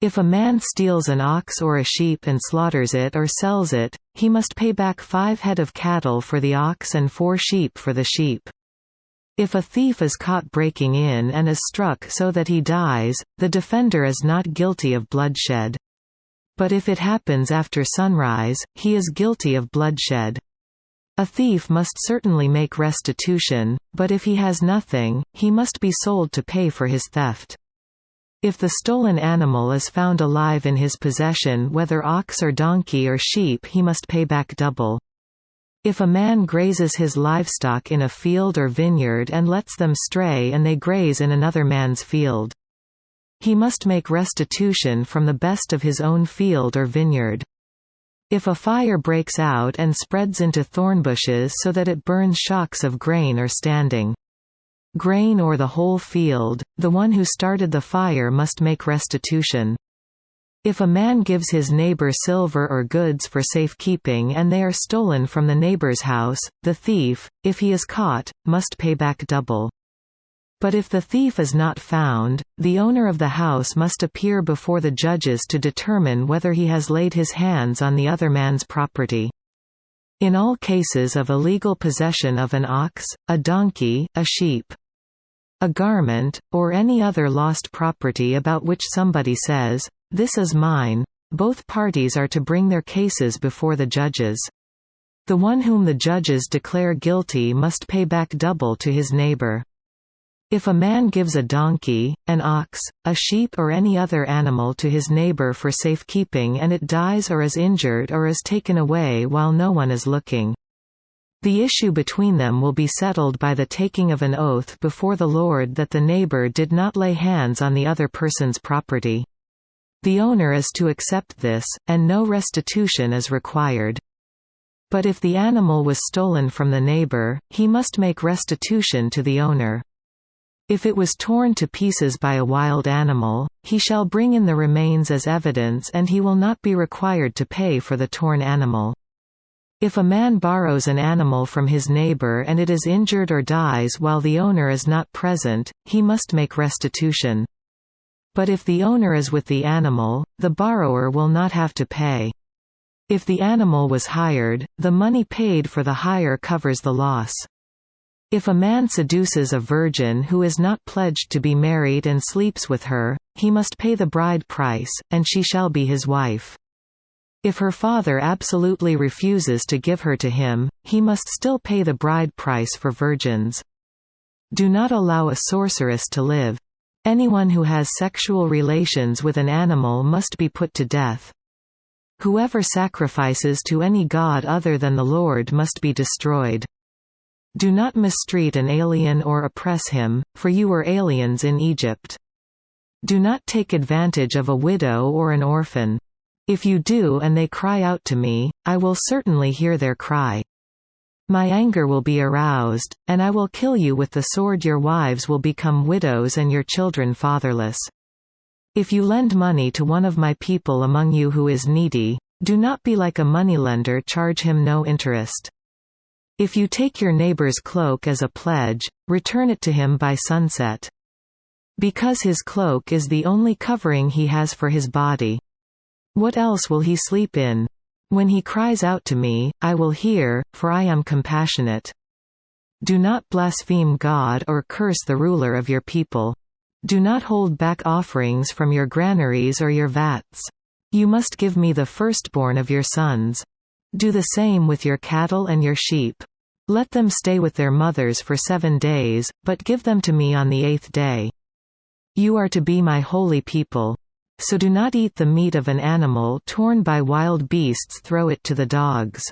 If a man steals an ox or a sheep and slaughters it or sells it, he must pay back 5 head of cattle for the ox and 4 sheep for the sheep. If a thief is caught breaking in and is struck so that he dies, the defender is not guilty of bloodshed. But if it happens after sunrise, he is guilty of bloodshed. A thief must certainly make restitution, but if he has nothing, he must be sold to pay for his theft. If the stolen animal is found alive in his possession, whether ox or donkey or sheep, he must pay back double. If a man grazes his livestock in a field or vineyard and lets them stray and they graze in another man's field, he must make restitution from the best of his own field or vineyard. If a fire breaks out and spreads into thorn bushes so that it burns shocks of grain or standing grain or the whole field, the one who started the fire must make restitution. If a man gives his neighbor silver or goods for safekeeping and they are stolen from the neighbor's house, the thief, if he is caught, must pay back double. But if the thief is not found, the owner of the house must appear before the judges to determine whether he has laid his hands on the other man's property. In all cases of illegal possession of an ox, a donkey, a sheep, a garment, or any other lost property about which somebody says, "This is mine," both parties are to bring their cases before the judges. The one whom the judges declare guilty must pay back double to his neighbor. If a man gives a donkey, an ox, a sheep or any other animal to his neighbor for safekeeping and it dies or is injured or is taken away while no one is looking, the issue between them will be settled by the taking of an oath before the Lord that the neighbor did not lay hands on the other person's property. The owner is to accept this, and no restitution is required. But if the animal was stolen from the neighbor, he must make restitution to the owner. If it was torn to pieces by a wild animal, he shall bring in the remains as evidence and he will not be required to pay for the torn animal. If a man borrows an animal from his neighbor and it is injured or dies while the owner is not present, he must make restitution. But if the owner is with the animal, the borrower will not have to pay. If the animal was hired, the money paid for the hire covers the loss. If a man seduces a virgin who is not pledged to be married and sleeps with her, he must pay the bride price, and she shall be his wife. If her father absolutely refuses to give her to him, he must still pay the bride price for virgins. Do not allow a sorceress to live. Anyone who has sexual relations with an animal must be put to death. Whoever sacrifices to any god other than the Lord must be destroyed. Do not mistreat an alien or oppress him, for you were aliens in Egypt. Do not take advantage of a widow or an orphan. If you do and they cry out to me, I will certainly hear their cry. My anger will be aroused, and I will kill you with the sword. Your wives will become widows and your children fatherless. If you lend money to one of my people among you who is needy, do not be like a moneylender, charge him no interest. If you take your neighbor's cloak as a pledge, return it to him by sunset. Because his cloak is the only covering he has for his body. What else will he sleep in? When he cries out to me, I will hear, for I am compassionate. Do not blaspheme God or curse the ruler of your people. Do not hold back offerings from your granaries or your vats. You must give me the firstborn of your sons. Do the same with your cattle and your sheep. Let them stay with their mothers for 7 days, but give them to me on the 8th day. You are to be my holy people. So do not eat the meat of an animal torn by wild beasts, throw it to the dogs.